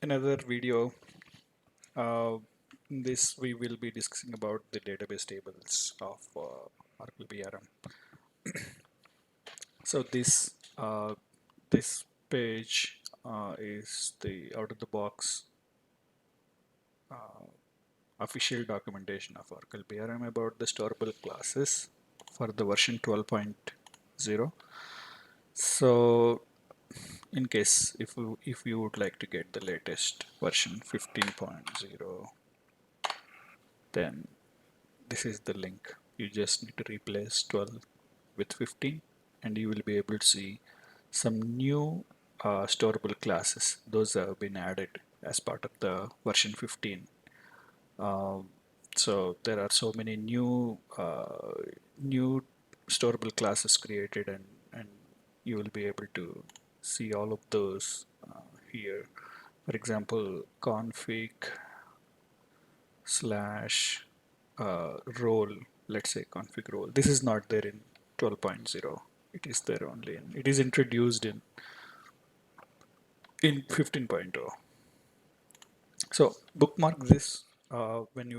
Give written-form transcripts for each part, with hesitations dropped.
Another video. In this we will be discussing about the database tables of Oracle BRM. So this page is the out of the box official documentation of Oracle BRM about the storable classes for the version 12.0. So in case if you would like to get the latest version 15.0, then this is the link. You just need to replace 12 with 15 and you will be able to see some new storable classes. Those have been added as part of the version 15. Um, so there are so many new storable classes created, and you will be able to see all of those here. For example, config slash role, let's say config role. This is not there in 12.0. It is there only it is introduced in 15.0. So bookmark this when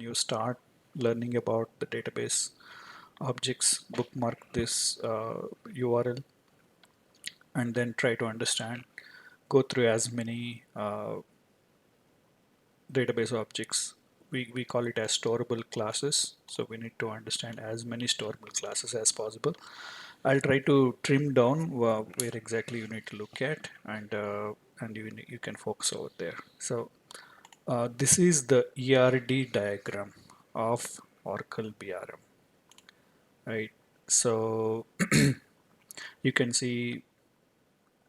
you start learning about the database objects. Bookmark this URL and then try to understand. Go through as many database objects. We call it as storable classes. So we need to understand as many storable classes as possible. I'll try to trim down where exactly you need to look at, and you can focus over there. So this is the ERD diagram of Oracle BRM, right? So you can see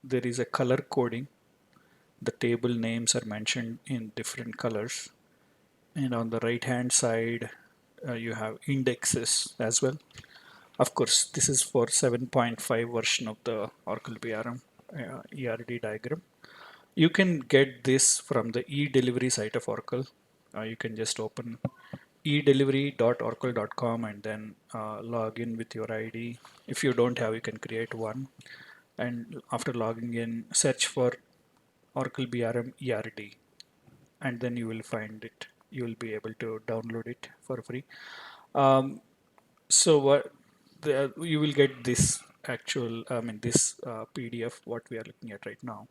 there is a color coding. The table names are mentioned in different colors, and on the right hand side you have indexes as well. Of course, this is for 7.5 version of the Oracle BRM ERD diagram. You can get this from the e-delivery site of Oracle. You can just open edelivery.oracle.com and then log in with your ID. If you don't have, you can create one. And after logging in, search for Oracle BRM ERD, and then you will find it. You will be able to download it for free. Um, so you will get this actual, I mean, this PDF what we are looking at right now.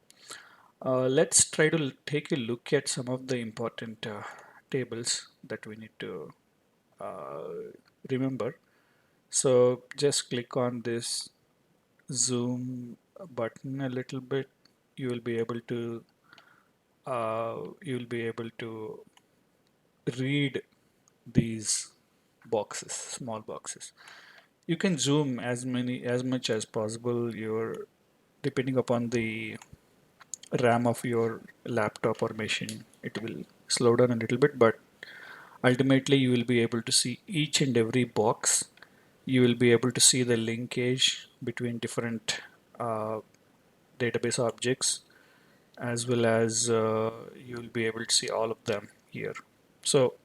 Let's try to take a look at some of the important tables that we need to uh, remember. So just click on this zoom button a little bit. You will be able to read these boxes, small boxes. You can zoom as much as possible. Your depending upon the RAM of your laptop or machine, it will slow down a little bit, but ultimately you will be able to see each and every box. You will be able to see the linkage between different uh, database objects, as well as you will be able to see all of them here. So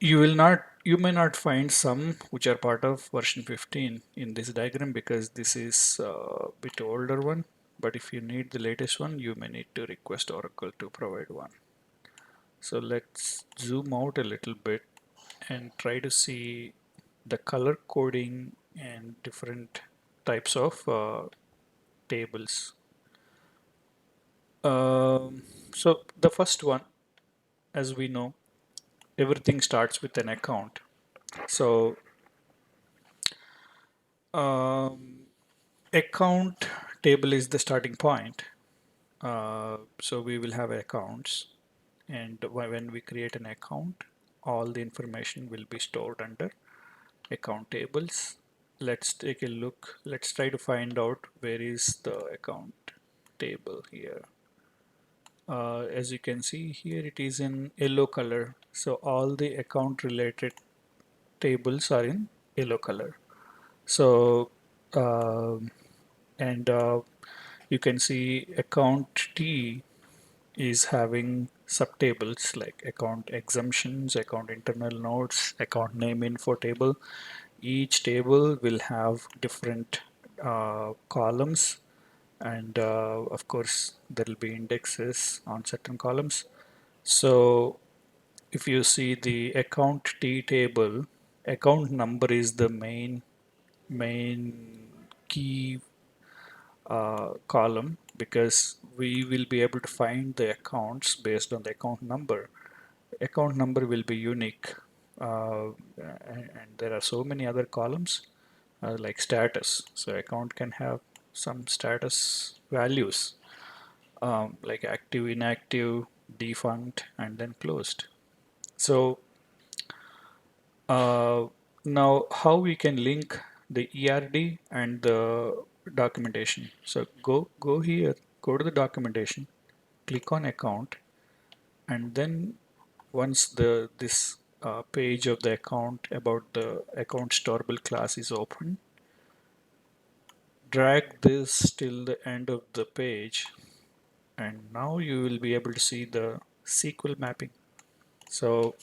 you may not find some which are part of version 15 in this diagram because this is a bit older one, but if you need the latest one, you may need to request Oracle to provide one. So let's zoom out a little bit and try to see the color coding and different types of tables. So the first one, as we know, everything starts with an account. So um, account table is the starting point. So we will have accounts, and when we create an account, all the information will be stored under account tables. Let's take a look. Let's try to find out where is the account table here. As you can see here, it is in yellow color. So all the account related tables are in yellow color. So um and you can see account T is having subtables like account exemptions, account internal notes, account name info table. Each table will have different columns and of course there will be indexes on certain columns. So if you see the account T table, account number is the main key column, because we will be able to find the accounts based on the account number. Account number will be unique, and there are so many other columns like status. So account can have some status values, like active, inactive, defunct, and then closed. So now how we can link the ERD and the documentation. So go here, go to the documentation, click on account, and then once this page of the account about the account storable class is open, drag this till the end of the page, and now you will be able to see the SQL mapping. So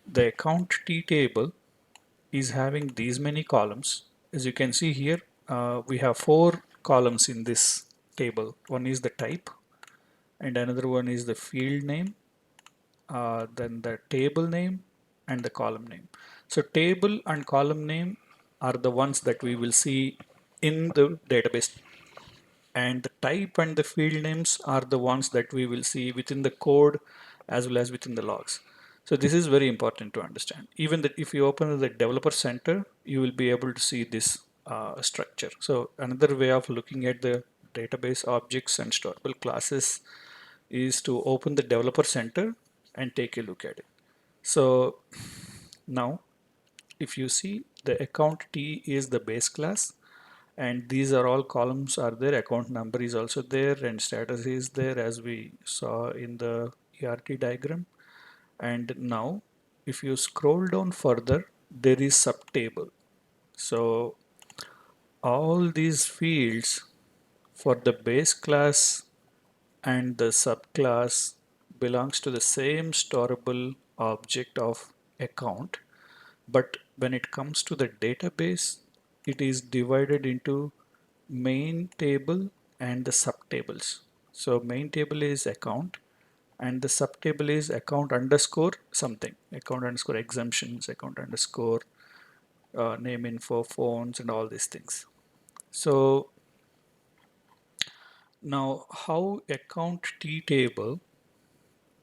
the account T table is having these many columns. As you can see here, we have 4 columns in this table. One is the type, and another one is the field name, then the table name, and the column name. So table and column name are the ones that we will see in the database, and the type and the field names are the ones that we will see within the code as well as within the logs. So this is very important to understand. Even that if you open the developer center, you will be able to see this structure. So another way of looking at the database objects and storable classes is to open the developer center and take a look at it. So now if you see, the account T is the base class, and these are all columns are there. Account number is also there, and status is there, as we saw in the ERT diagram. And now if you scroll down further, there is subtable. So all these fields for the base class and the subclass belongs to the same storable object of account, but when it comes to the database, it is divided into main table and the subtables. So main table is account, and the subtable is account underscore something, account underscore exemptions, account underscore name info, phones, and all these things. So now how account T table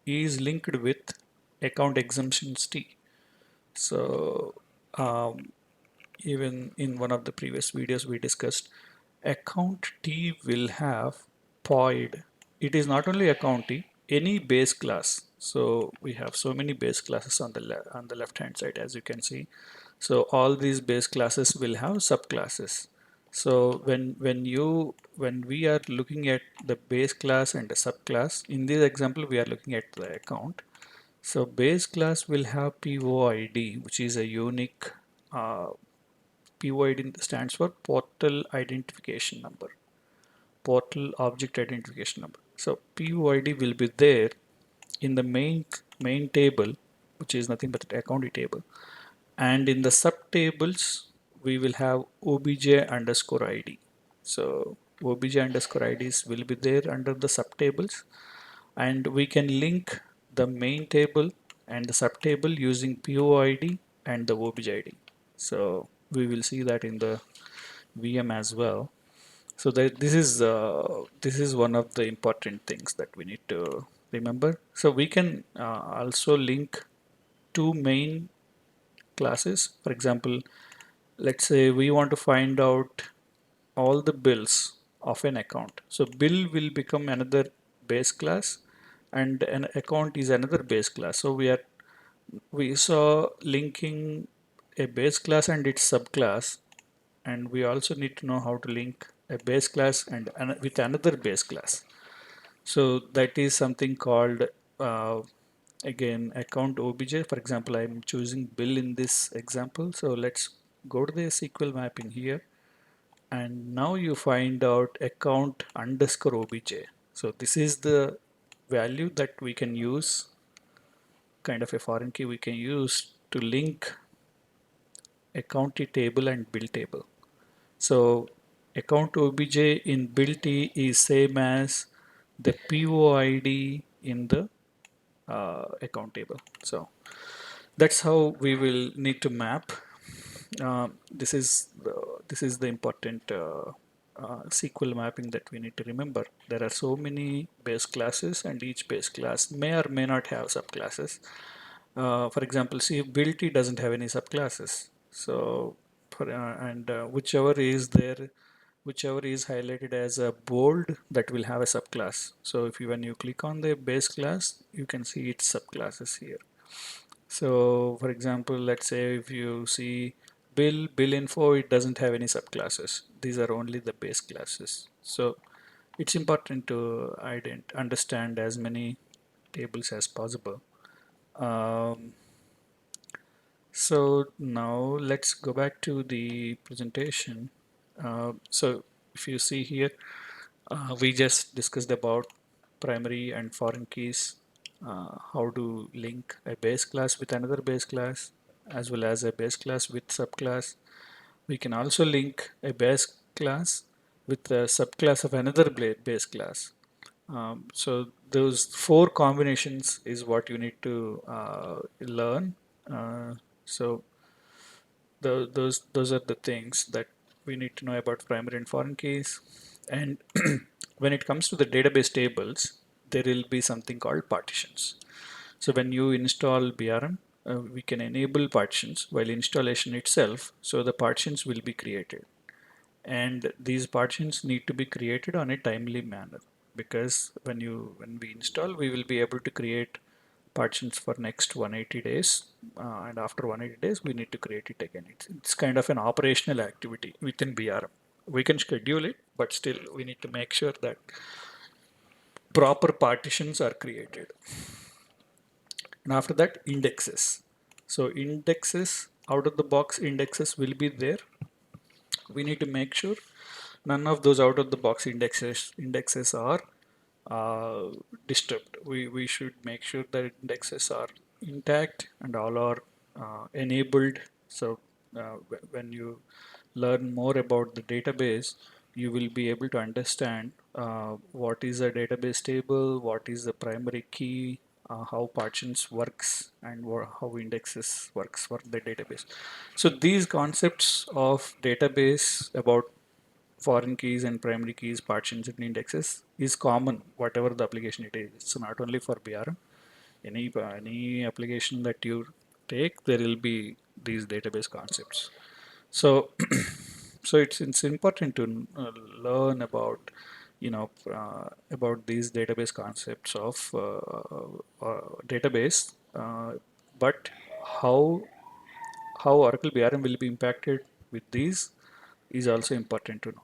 is linked with account exemptions T. So even in one of the previous videos we discussed, account T will have POID. It is not only account T, any base class. So we have so many base classes on the left hand side, as you can see. So all these base classes will have subclasses. So when we are looking at the base class and the subclass, in this example we are looking at the account. So base class will have POID, which is a unique POID stands for portal identification number, portal object identification number. So POID will be there in the main table, which is nothing but the account table, and in the subtables we will have obj underscore id. So obj underscore ids will be there under the subtables, and we can link the main table and the subtable using POID and the obj id. So we will see that in the VM as well. So that this is one of the important things that we need to remember. So we can also link two main classes. For example, let's say we want to find out all the bills of an account. So bill will become another base class, and an account is another base class. So we saw linking a base class and its subclass, and we also need to know how to link a base class and with another base class. So that is something called again account obj. For example, I'm choosing bill in this example. So let's go to the SQL mapping here, and now you find out account underscore obj. So this is the value that we can use, kind of a foreign key we can use to link account table and bill table. So account obj in built is same as the POID in the account table. So that's how we will need to map. This is the important SQL mapping that we need to remember. There are so many base classes, and each base class may or may not have subclasses. For example, see, ability doesn't have any subclasses. So, whichever is there, whichever is highlighted as a bold, that will have a subclass. So, if you when you click on the base class, you can see its subclasses here. So, for example, let's say if you see bill info, it doesn't have any subclasses. These are only the base classes. So, it's important to understand as many tables as possible. Um, so now let's go back to the presentation. So if you see here, we just discussed about primary and foreign keys, how to link a base class with another base class, as well as a base class with subclass. We can also link a base class with a subclass of another base class. So those four combinations is what you need to learn. So those are the things that we need to know about primary and foreign keys. And when it comes to the database tables, there will be something called partitions. So when you install BRM, we can enable partitions while installation itself. So the partitions will be created, and these partitions need to be created on a timely manner, because when we install, we will be able to create partitions for next 180 days, and after 180 days we need to create it again. It's kind of an operational activity within BRM. We can schedule it, but still we need to make sure that proper partitions are created. And after that, indexes. So indexes, out of the box indexes will be there. We need to make sure none of those out of the box indexes are uh, disturbed. We should make sure that indexes are intact and all are enabled. So when you learn more about the database, you will be able to understand what is a database table, what is the primary key, how partitions works, and how indexes works for the database. So these concepts of database about foreign keys and primary keys, partitions and indexes is common, whatever the application it is. It's not only for BRM. Any application that you take, there will be these database concepts. So, so it's important to learn about about these database concepts of database, but how how Oracle BRM will be impacted with these is also important to know.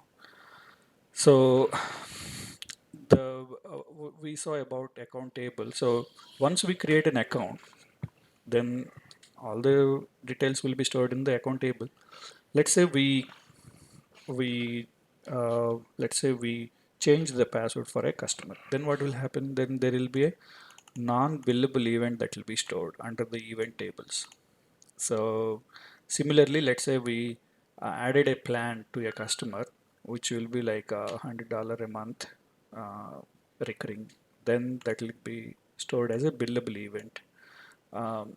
So we saw about account table. So once we create an account, then all the details will be stored in the account table. Let's say we let's say we change the password for a customer. Then what will happen? Then there will be a non-billable event that will be stored under the event tables. So similarly, let's say we added a plan to a customer, which will be like $100 a month uh, recurring. Then that will be stored as a billable event.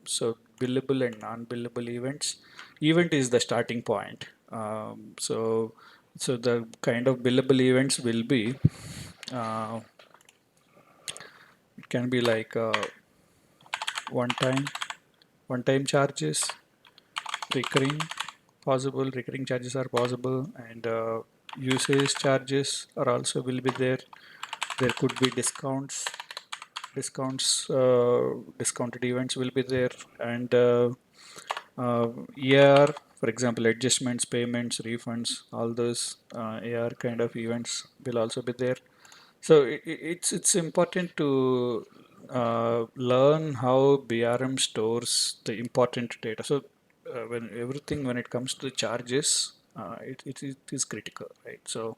So billable and non-billable events. Event is the starting point. So the kind of billable events will be it can be like one time one time charges, recurring recurring charges are possible, and usage charges are also will be there. There could be discounted events will be there, and AR, for example, adjustments, payments, refunds, all those AR kind of events will also be there. So it's important to learn how BRM stores the important data. So when it comes to the charges, it is critical, right? So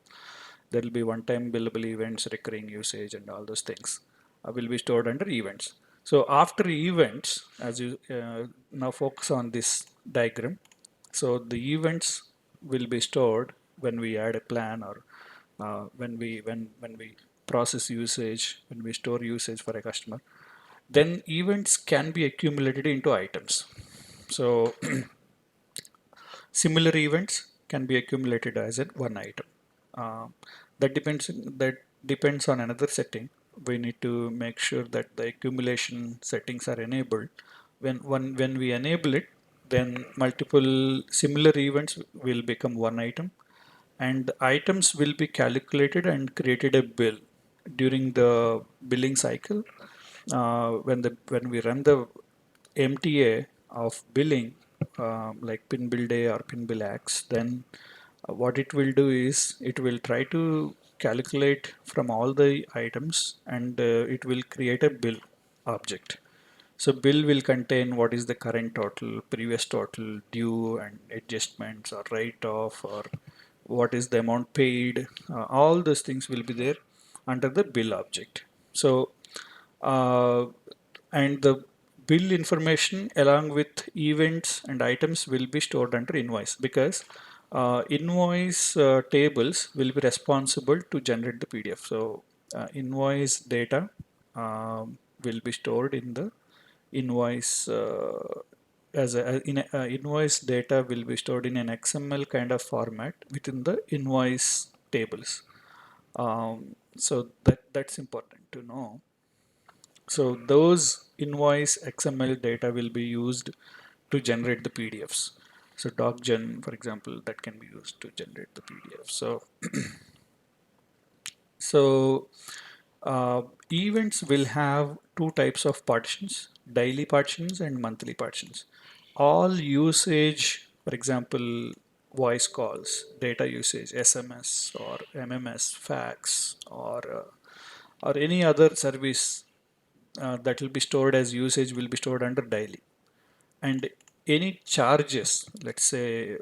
there will be one-time billable events, recurring usage, and all those things will be stored under events. So after events, as you now focus on this diagram, so the events will be stored when we add a plan, or when we process usage, when we store usage for a customer, then events can be accumulated into items. So similar events can be accumulated as a one item. Uh, that depends on another setting. We need to make sure that the accumulation settings are enabled. When we enable it, then multiple similar events will become one item, and the items will be calculated and created a bill during the billing cycle. When we run the MTA of billing, like pin bill day or pin bill X, then what it will do is it will try to calculate from all the items, and it will create a bill object. So bill will contain what is the current total, previous total, due and adjustments or write-off, or what is the amount paid. All those things will be there under the bill object. So uh, and the bill information along with events and items will be stored under invoice, because invoice tables will be responsible to generate the PDF. So invoice data will be stored in the invoice invoice data will be stored in an XML kind of format within the invoice tables. So that's important to know. So those invoice XML data will be used to generate the PDFs. So docgen, for example, that can be used to generate the PDF. So events will have two types of partitions: daily partitions and monthly partitions. All usage, for example, voice calls, data usage, SMS or MMS, fax, or any other service that will be stored as usage will be stored under daily. And any charges, let's say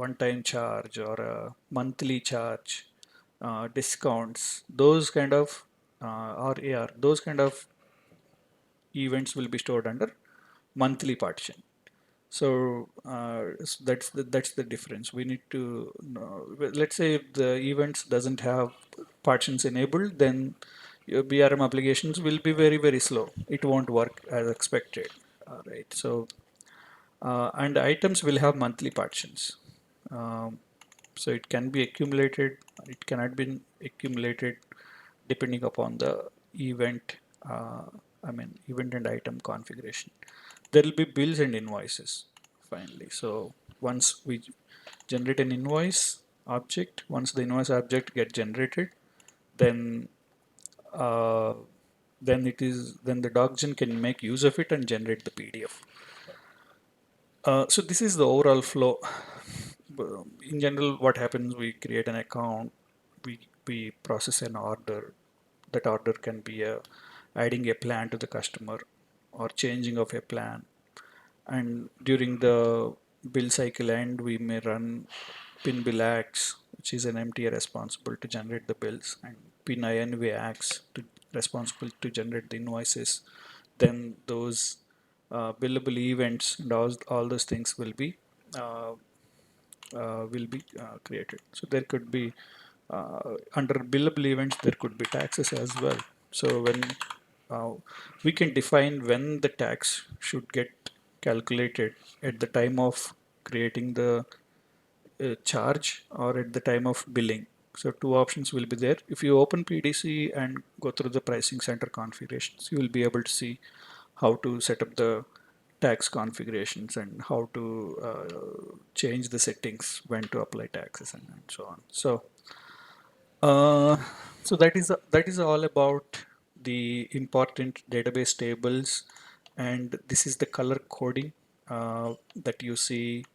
one-time charge or a monthly charge, discounts, those kind of or AR, those kind of events will be stored under monthly partition. So that's the difference. We need to know. Let's say if the events doesn't have partitions enabled, then your BRM applications will be very slow. It won't work as expected. All right. So and items will have monthly partitions. Um, so it can be accumulated. It cannot be accumulated depending upon the event. Uh, event and item configuration. There will be bills and invoices finally. So once we generate an invoice object, once the invoice object get generated, then uh, then the docgen can make use of it and generate the PDF. So this is the overall flow. In general, what happens? We create an account, we process an order. That order can be adding a plan to the customer or changing of a plan. And during the bill cycle end, we may run pin bill acts, which is an MTA responsible to generate the bills, and pin INV acts responsible to generate the invoices. Then those billable events and all those things uh, will be created. So there could be under billable events, there could be taxes as well. So when uh, we can define when the tax should get calculated at the time of creating the charge or at the time of billing. So two options will be there. If you open PDC and go through the pricing center configurations, you will be able to see how to set up the tax configurations and how to change the settings, when to apply taxes, and so on. Uh, so that is all about the important database tables, and this is the color coding that you see.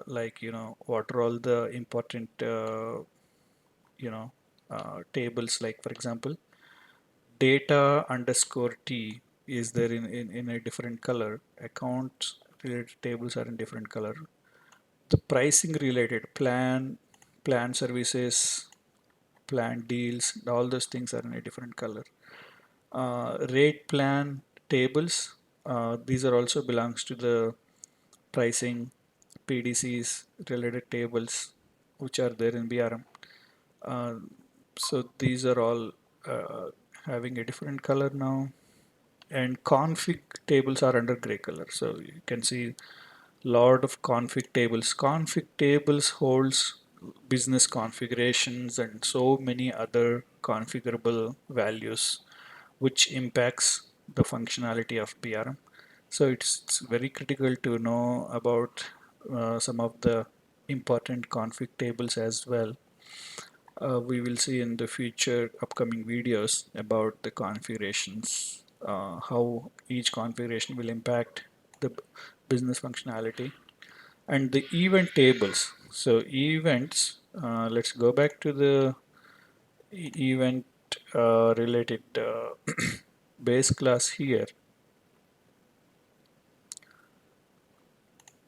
Like, what are all the important you know tables, like for example, data underscore T is there in a different color. Accounts related tables are in different color. The pricing related plan services, plan deals, all those things are in a different color. Rate plan tables, these are also belongs to the pricing. PDCs related tables. which are there in BRM. Uh, so these are all uh, having a different color now, and config tables are under gray color. So you can see lot of config tables. Config tables holds business configurations and so many other configurable values which impacts the functionality of BRM. So it's very critical to know about some of the important config tables as well. We will see in the future upcoming videos about the configurations, how each configuration will impact the business functionality, and the event tables. So events, let's go back to the event related base class here.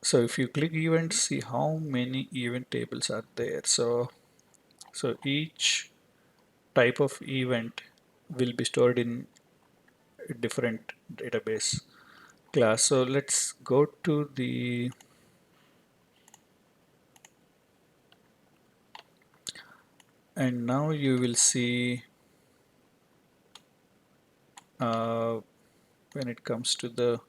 So if you click events, see how many event tables are there. So each type of event will be stored in a different database class. So let's go to the, and now you will see uh, when it comes to the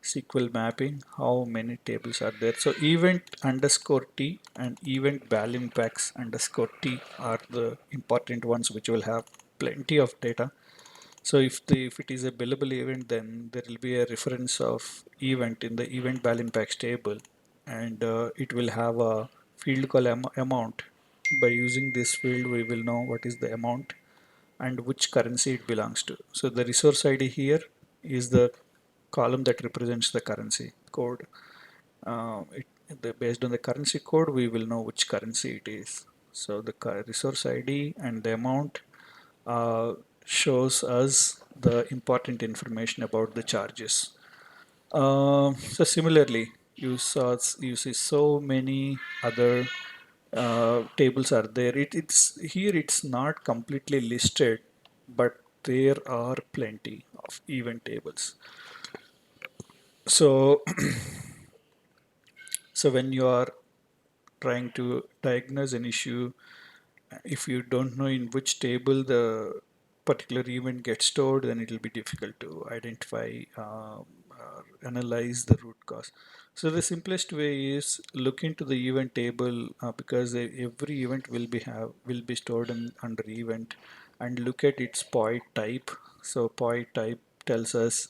SQL mapping, how many tables are there. So event underscore T and event val impacts underscore T are the important ones which will have plenty of data. So if it is a billable event, then there will be a reference of event in the event val impacts table, and it will have a field called amount. By using this field, we will know what is the amount and which currency it belongs to. So the resource ID here is the column that represents the currency code. Based on the currency code, we will know which currency it is. So the resource ID and the amount shows us the important information about the charges. So similarly, you see so many other tables are there. It's here. It's not completely listed, but there are plenty of event tables. So so when you are trying to diagnose an issue, if you don't know in which table the particular event gets stored, then it will be difficult to identify or analyze the root cause. So the simplest way is look into the event table, because every event will be stored under event, and look at its POI type. So POI type tells us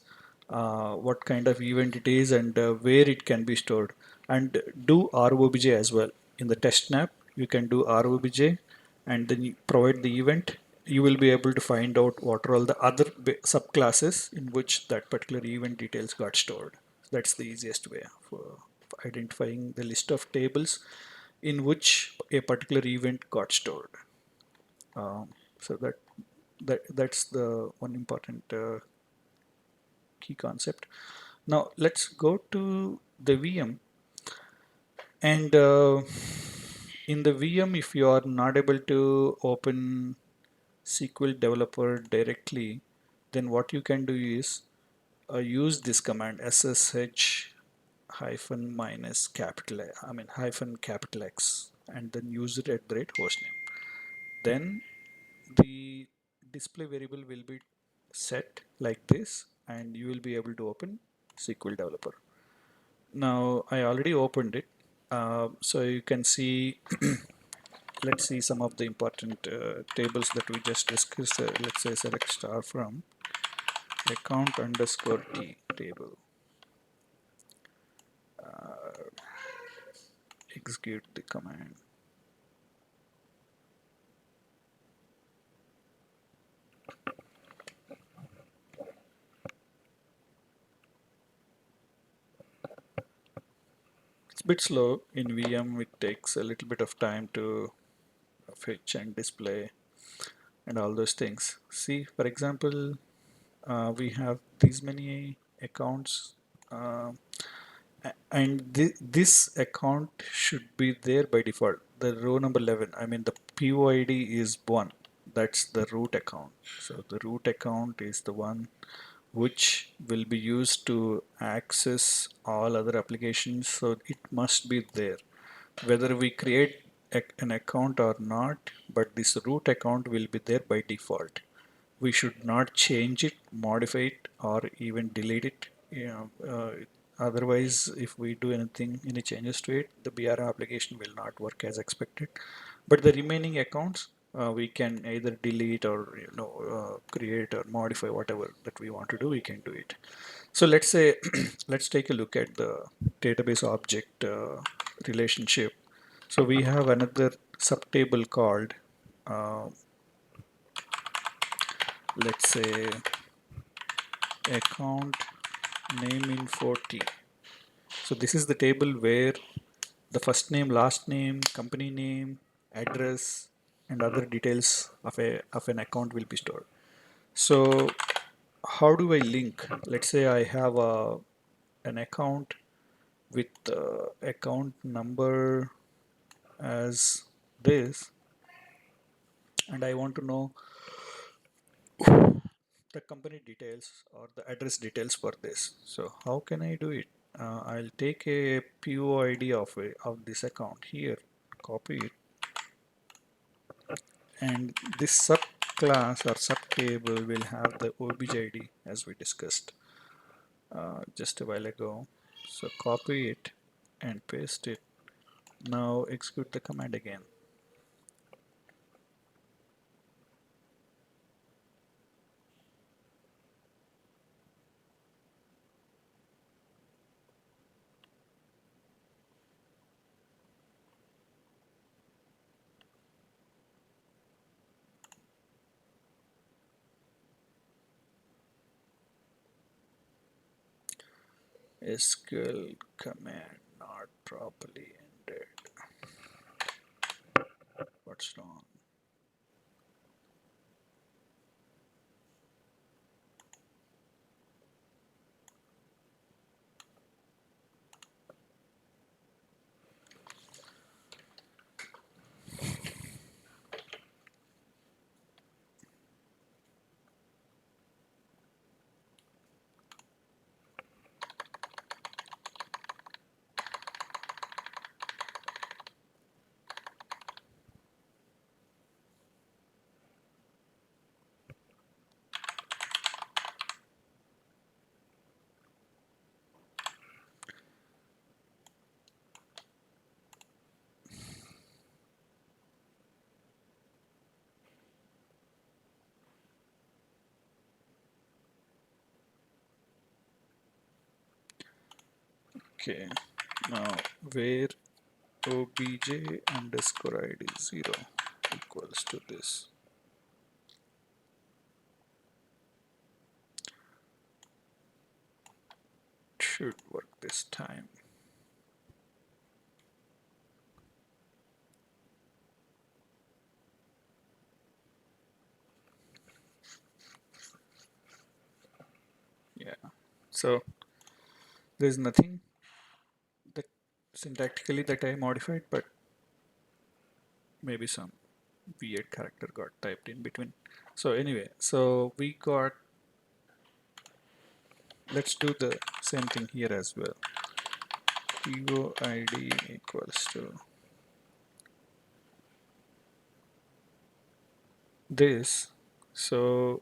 what kind of event it is and where it can be stored. And do ROBJ as well. In the test snap, you can do ROBJ and then you provide the event. You will be able to find out what are all the other subclasses in which that particular event details got stored. That's the easiest way for identifying the list of tables in which a particular event got stored. So that's the one important key concept. Now let's go to the VM, and in the VM, if you are not able to open SQL developer directly, then what you can do is use this command ssh hyphen minus hyphen capital X, and then use it at the rate hostname. Then the display variable will be set like this, and you will be able to open SQL developer. Now I already opened it, so you can see. Let's see some of the important tables that we just discussed. Let's say select star from account underscore T table. Execute the command. It's a bit slow in VM. It takes a little bit of time to fetch and display and all those things. See, for example, we have these many accounts, uh, and this account should be there by default. The row number 11, I mean the POID is 1. That's the root account. So the root account is the one which will be used to access all other applications. So it must be there. Whether we create an account or not, but this root account will be there by default. We should not change it, modify it, or even delete it. Otherwise, if we do any changes to it, the BRM application will not work as expected. But the remaining accounts, we can either delete or create or modify whatever that we want to do. We can do it. So let's say let's take a look at the database object relationship. So we have another subtable called uh, let's say account name info t. So this is the table where the first name, last name, company name, address, and other details of an account will be stored. So how do I link? Let's say I have an account with account number as this, and I want to know the company details or the address details for this. So how can I do it? I'll take a POID of this account here, copy it, and this subclass or subtable will have the obj ID as we discussed just a while ago. So copy it and paste it. Now execute the command again. SQL command not properly ended. What's wrong? Okay, now where obj underscore id 0 equals to this. It should work this time. Yeah, so there's nothing that syntactically that I modified, but maybe some weird character got typed in between. So anyway, so we got, let's do the same thing here as well. POID equals to this. So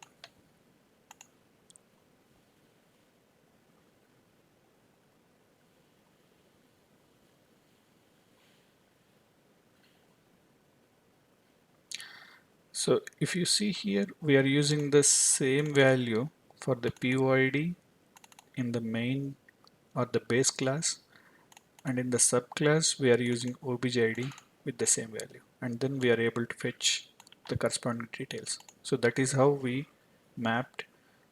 so if you see here, we are using the same value for the POID in the main or the base class, and in the subclass we are using objid with the same value, and then we are able to fetch the corresponding details. So that is how we mapped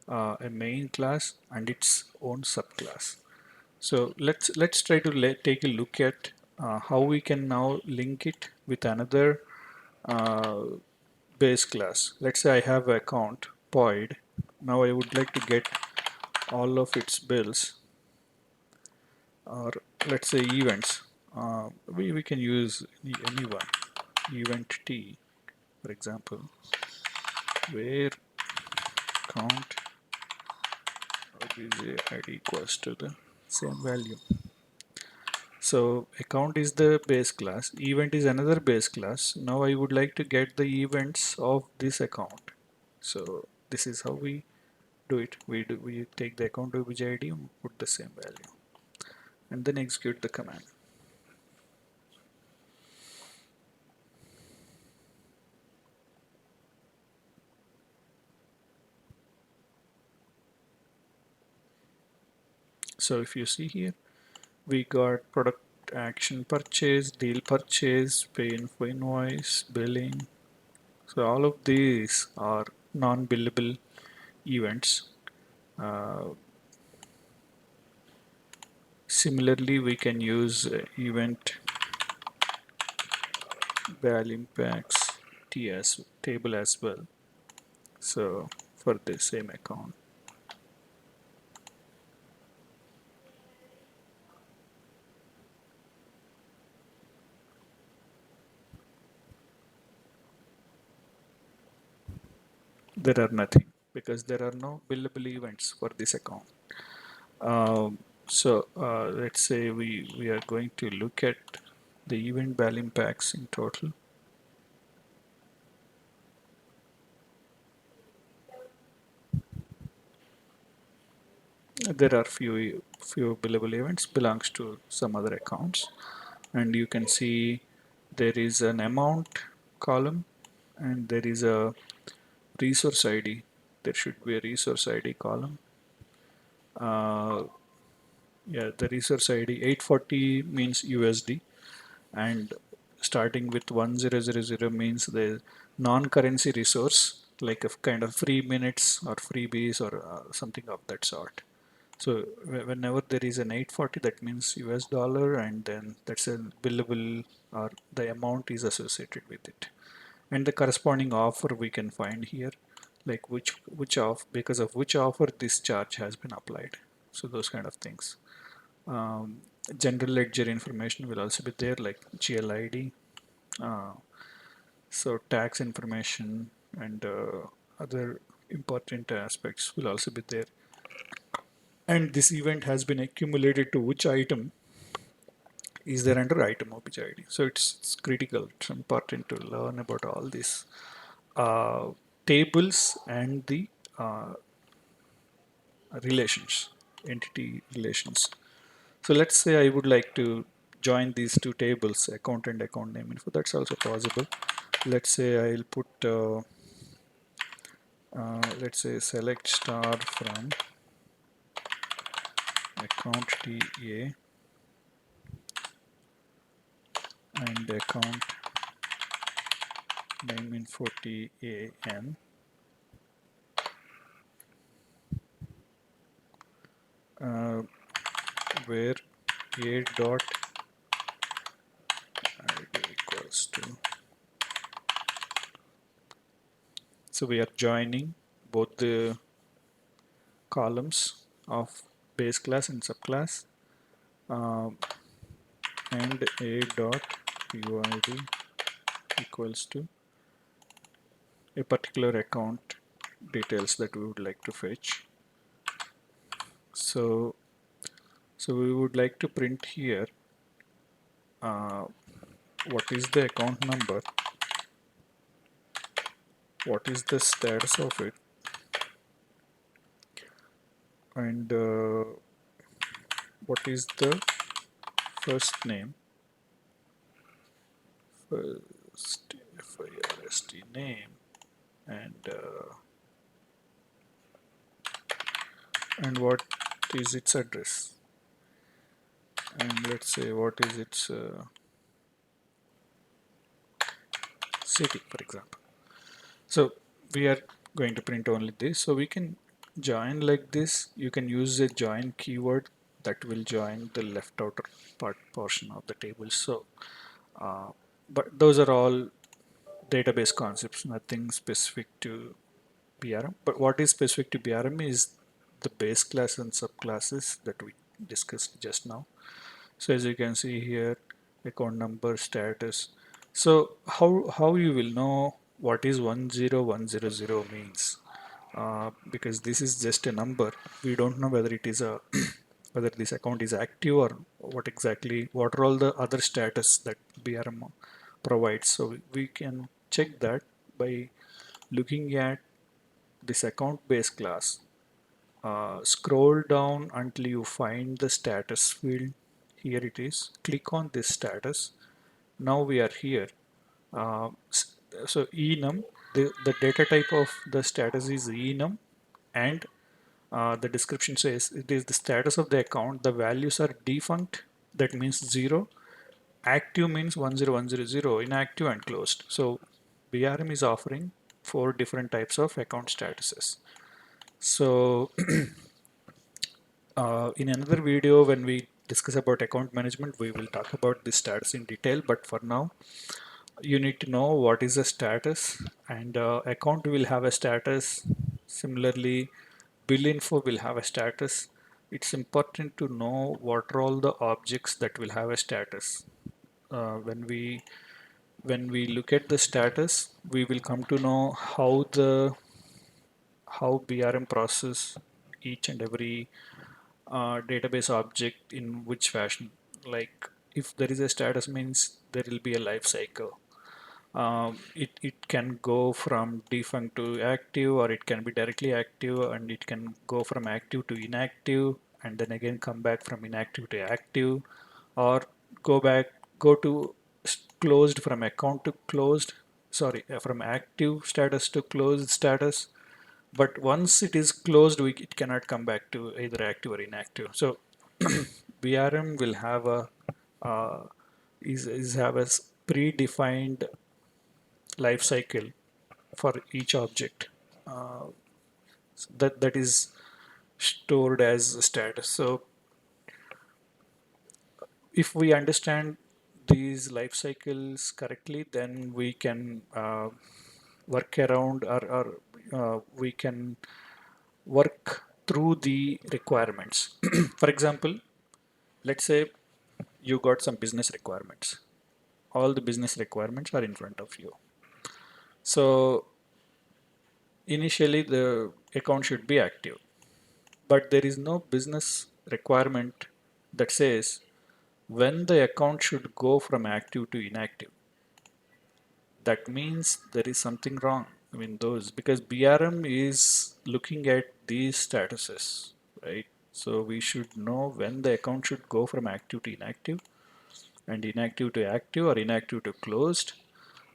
a main class and its own subclass. So let's try to take a look at how we can now link it with another uh, base class. Let's say I have an account POID. Now I would like to get all of its bills, or let's say events. We can use any one, event t, for example, where count obj id equals to the same value. So account is the base class, event is another base class. Now I would like to get the events of this account. So this is how we do it. We take the account obj ID and put the same value and then execute the command. So if you see here, we got product action purchase, deal purchase, pay info invoice, billing. So all of these are non-billable events. Uh, Similarly, we can use event val impacts TS table as well. So for the same account, there are nothing because there are no billable events for this account. Let's say we are going to look at the event val impacts in total. There are few billable events belongs to some other accounts, and you can see there is an amount column and there is a resource ID. There should be a resource ID column. Uh, yeah, the resource ID 840 means USD, and starting with 1000 means the non-currency resource, like a kind of free minutes or freebies or something of that sort. So whenever there is an 840, that means US dollar, and then that's a billable or the amount is associated with it. And the corresponding offer we can find here, like which off because of which offer this charge has been applied. So those kind of things. Um, General ledger information will also be there, like GL ID. Uh, so tax information and other important aspects will also be there. And this event has been accumulated to which item is there under item obj ID. So it's critical, it's important to learn about all these uh, tables and the uh, relations, entity relations. So let's say I would like to join these two tables, account and account name info. That's also possible. Let's say I'll put, let's say select star from account TA and account name info TAN. Uh, where a dot id equals to, so we are joining both the columns of base class and subclass, um, and a dot POID equals to a particular account details that we would like to fetch. So we would like to print here uh, what is the account number, what is the status of it, and what is the first name, first name, and what is its address, and let's say what is its city, for example. So we are going to print only this. So we can join like this. You can use a join keyword that will join the left outer portion of the table. So, uh, but those are all database concepts, nothing specific to BRM. But what is specific to BRM is the base class and subclasses that we discussed just now. So as you can see here, account number, status. So how you will know what is 10100 means? Because this is just a number. We don't know whether it is a whether this account is active or what are all the other status that BRM provides. So we can check that by looking at this account based class. Scroll down until you find the status field. Here it is. Click on this status. Now we are here. Uh, so enum, the data type of the status is enum, and the description says it is the status of the account. The values are defunct, that means 0. Active means 10100, inactive and closed. So BRM is offering 4 different types of account statuses. So in another video, when we discuss about account management, we will talk about this status in detail. But for now, you need to know what is the status, and account will have a status. Similarly, bill info will have a status. It's important to know what are all the objects that will have a status. When we look at the status, we will come to know how BRM process each and every database object in which fashion. Like if there is a status means there will be a life cycle. It can go from defunct to active, or it can be directly active, and it can go from active to inactive and then again come back from inactive to active, or go to closed, from account to closed, sorry, from active status to closed status. But once it is closed, it cannot come back to either active or inactive. So BRM will have a uh, is have a predefined life cycle for each object, uh, that is stored as a status. So if we understand these life cycles correctly, then we can work around, or we can work through the requirements. For example, let's say you got some business requirements. All the business requirements are in front of you. So initially the account should be active, but there is no business requirement that says when the account should go from active to inactive. That means there is something wrong. I mean, those, because BRM is looking at these statuses, right? So we should know when the account should go from active to inactive, and inactive to active, or inactive to closed,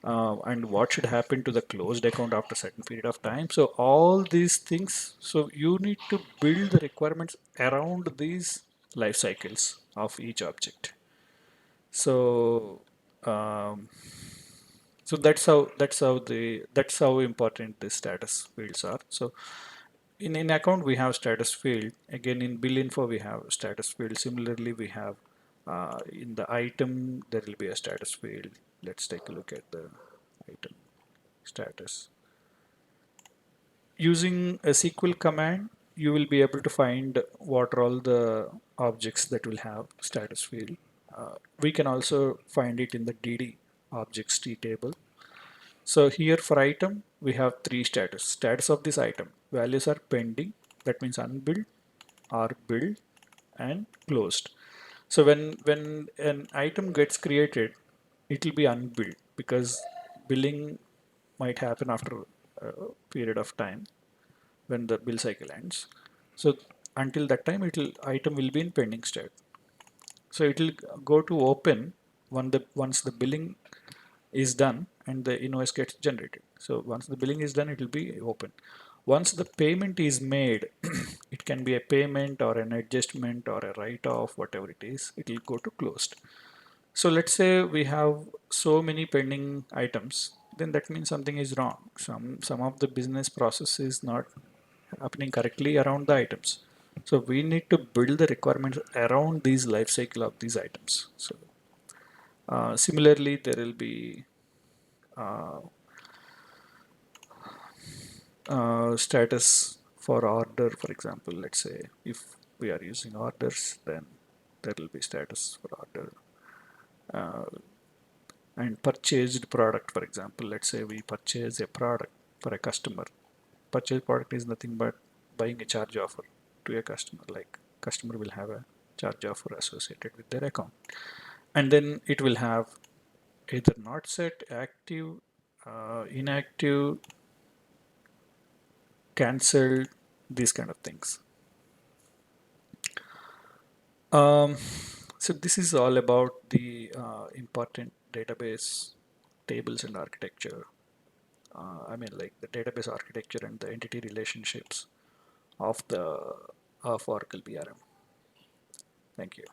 and what should happen to the closed account after a certain period of time. So all these things, so you need to build the requirements around these life cycles of each object. So um, so that's how important the status fields are. So in account we have status field. Again, in bill info we have status field. Similarly, we have in the item there will be a status field. Let's take a look at the item status. Using a SQL command, you will be able to find what are all the objects that will have status field. We can also find it in the DD objects T table. So here for item, we have 3 status. Status of this item. Values are pending, that means unbilled, or billed, and closed. So when an item gets created, it will be unbilled because billing might happen after a period of time when the bill cycle ends. So until that time, item will be in pending state. So it will go to open once the billing is done and the invoice gets generated. So once the billing is done, it will be open. Once the payment is made, it can be a payment or an adjustment or a write-off, whatever it is, it will go to closed. So let's say we have so many pending items, then that means something is wrong. Some of the business process is not happening correctly around the items. So we need to build the requirements around these life cycle of these items. So similarly, there will be uh, status for order. For example, let's say if we are using orders, then there will be status for order. Uh, and purchased product, for example, let's say we purchase a product for a customer. Purchase product is nothing but buying a charge offer to a customer, like customer will have a charge offer associated with their account. And then it will have either not set, active, inactive, cancelled, these kind of things. Um, so this is all about the important database tables and architecture. I mean, like the database architecture and the entity relationships of the of Oracle BRM. Thank you.